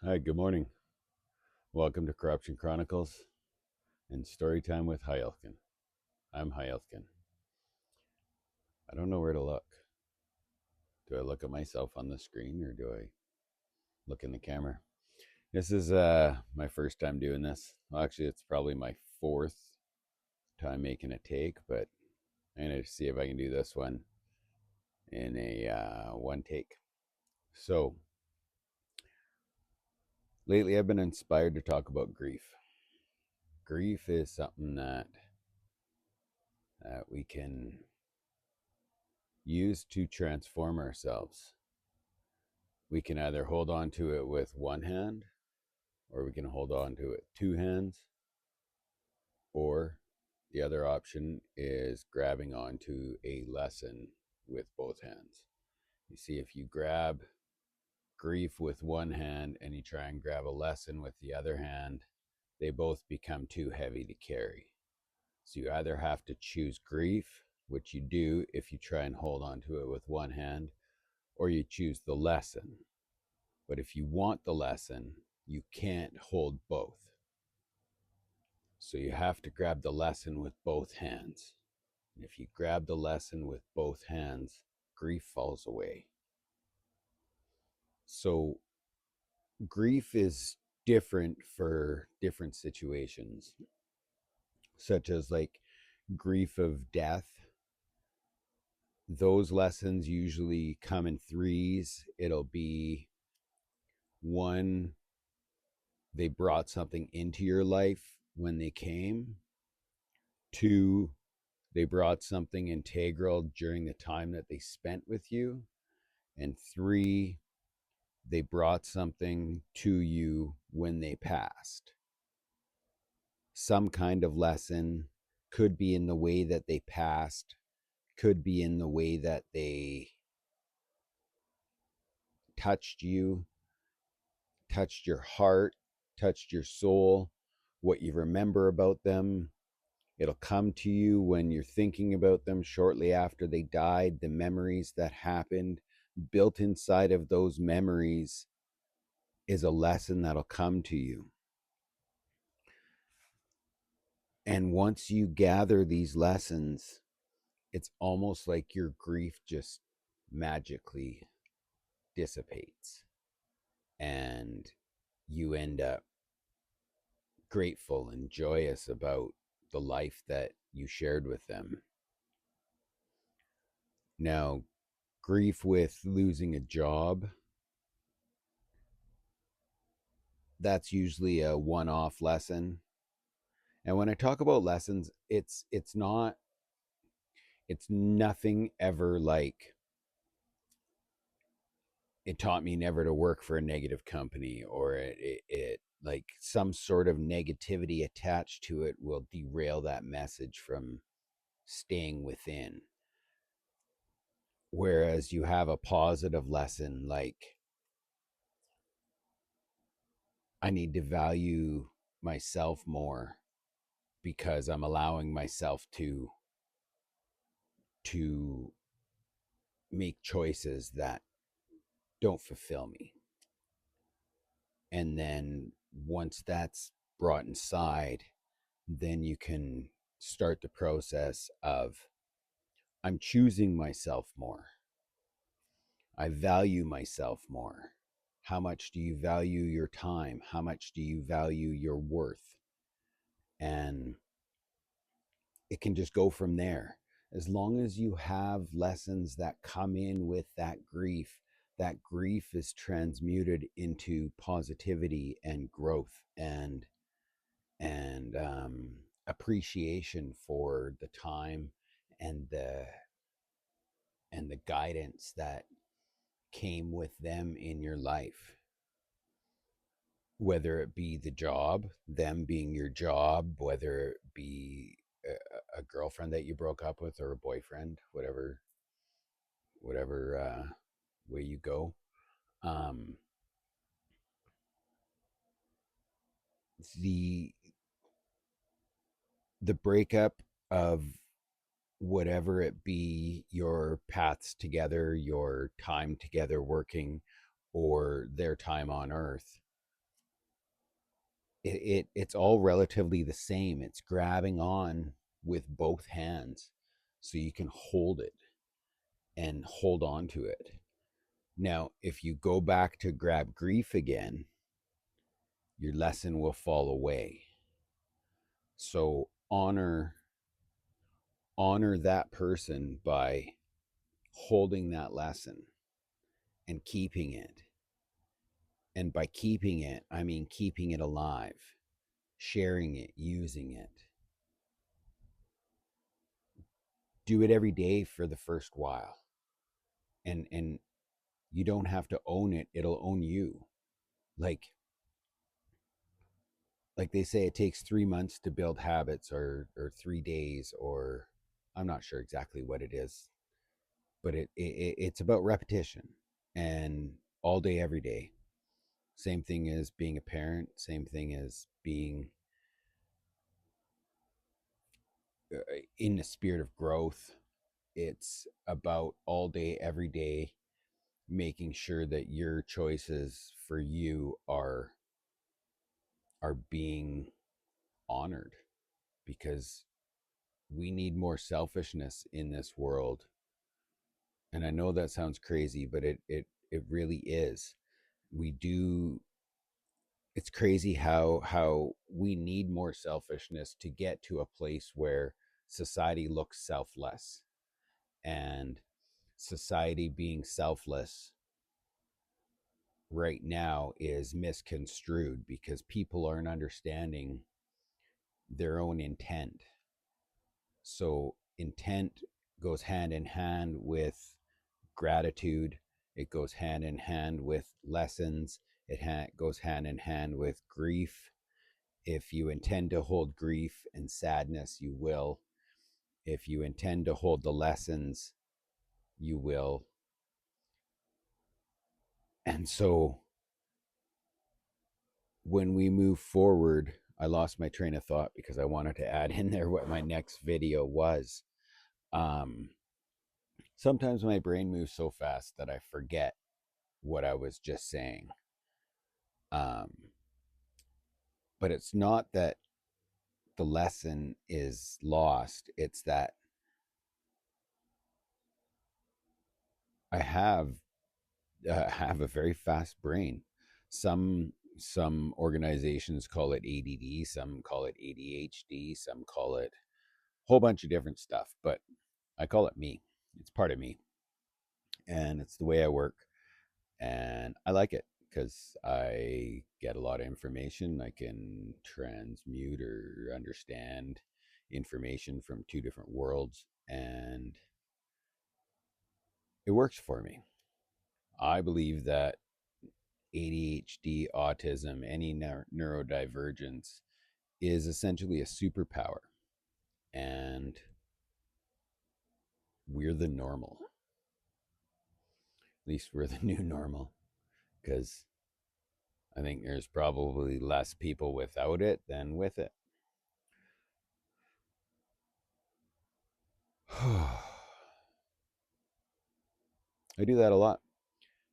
Hi, good morning. Welcome to Corruption Chronicles and Storytime with Hyelkin. I'm Hyelkin. I don't know where to look. Do I look at myself on the screen or do I look in the camera? This is my first time doing this. Well, actually, it's probably my fourth time making a take, but I'm going to see if I can do this one in a one take. So, lately I've been inspired to talk about grief. Grief is something that we can use to transform ourselves. We can either hold on to it with one hand, or we can hold on to it two hands, or the other option is grabbing onto a lesson with both hands. You see, if you grab grief with one hand and you try and grab a lesson with the other hand, they both become too heavy to carry. So you either have to choose grief, which you do if you try and hold on to it with one hand, or you choose the lesson. But if you want the lesson, you can't hold both. So you have to grab the lesson with both hands. And if you grab the lesson with both hands, grief falls away. So grief is different for different situations, such as like grief of death. Those lessons usually come in threes. It'll be one, they brought something into your life when they came. Two, they brought something integral during the time that they spent with you. And three, they brought something to you when they passed. Some kind of lesson could be in the way that they passed, could be in the way that they touched you, touched your heart, touched your soul, what you remember about them. It'll come to you when you're thinking about them shortly after they died, the memories that happened. Built inside of those memories is a lesson that'll come to you. And once you gather these lessons, it's almost like your grief just magically dissipates and you end up grateful and joyous about the life that you shared with them. Now, grief with losing a job, that's usually a one-off lesson. And when I talk about lessons, it's not it's nothing ever like it taught me never to work for a negative company, or it like some sort of negativity attached to it will derail that message from staying within. Whereas you have a positive lesson like, I need to value myself more because I'm allowing myself to make choices that don't fulfill me. And then once that's brought inside, then you can start the process of, I'm choosing myself more. I value myself more. How much do you value your time? How much do you value your worth? And it can just go from there. As long as you have lessons that come in with that grief is transmuted into positivity and growth and appreciation for the time and the guidance that came with them in your life, whether it be the job, them being your job, whether it be a girlfriend that you broke up with or a boyfriend, whatever way you go. Um, the the breakup of whatever it be, your paths together, your time together working, or their time on earth, it's all relatively the same. It's grabbing on with both hands so you can hold it and hold on to it. Now, if you go back to grab grief again, your lesson will fall away. So honor that person by holding that lesson and keeping it. And by keeping it, I mean keeping it alive, sharing it, using it. Do it every day for the first while. And you don't have to own it, it'll own you. Like like they say, it takes 3 months to build habits, or 3 days, or I'm not sure exactly what it is, but it's about repetition, and all day every day. Same thing as being a parent, same thing as being in the spirit of growth. It's about all day every day making sure that your choices for you are being honored, because we need more selfishness in this world. And I know that sounds crazy, but it really is. We do. It's crazy how we need more selfishness to get to a place where society looks selfless. And society being selfless right now is misconstrued because people aren't understanding their own intent. So intent goes hand in hand with gratitude. It goes hand in hand with lessons. Goes hand in hand with grief. If you intend to hold grief and sadness, you will. If you intend to hold the lessons, you will. And so when we move forward, I lost my train of thought because I wanted to add in there what my next video was. Um, Sometimes my brain moves so fast that I forget what I was just saying. Um, but it's not that the lesson is lost, it's that I have a very fast brain. Some organizations call it ADD, some call it ADHD, some call it a whole bunch of different stuff, but I call it me. It's part of me, and it's the way I work, and I like it because I get a lot of information. I can transmute or understand information from two different worlds, and it works for me. I believe that ADHD, autism, any neurodivergence is essentially a superpower, and we're the normal. At least we're the new normal, because I think there's probably less people without it than with it. I do that a lot.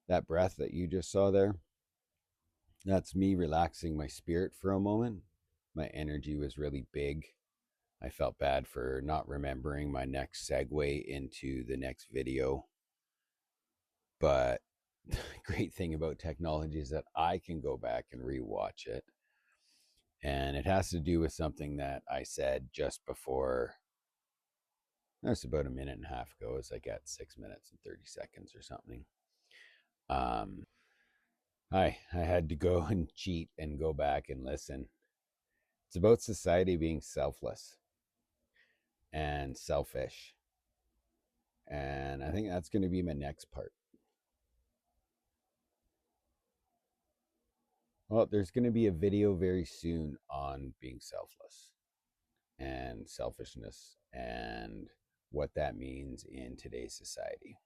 That breath that you just saw there, that's me relaxing my spirit for a moment. My energy was really big. I felt bad for not remembering my next segue into the next video. But the great thing about technology is that I can go back and rewatch it. And it has to do with something that I said just before. That's about a minute and a half ago. It's like at 6 minutes and 30 seconds or something. I had to go and cheat and go back and listen. It's about society being selfless and selfish. And I think that's going to be my next part. Well, there's going to be a video very soon on being selfless and selfishness and what that means in today's society.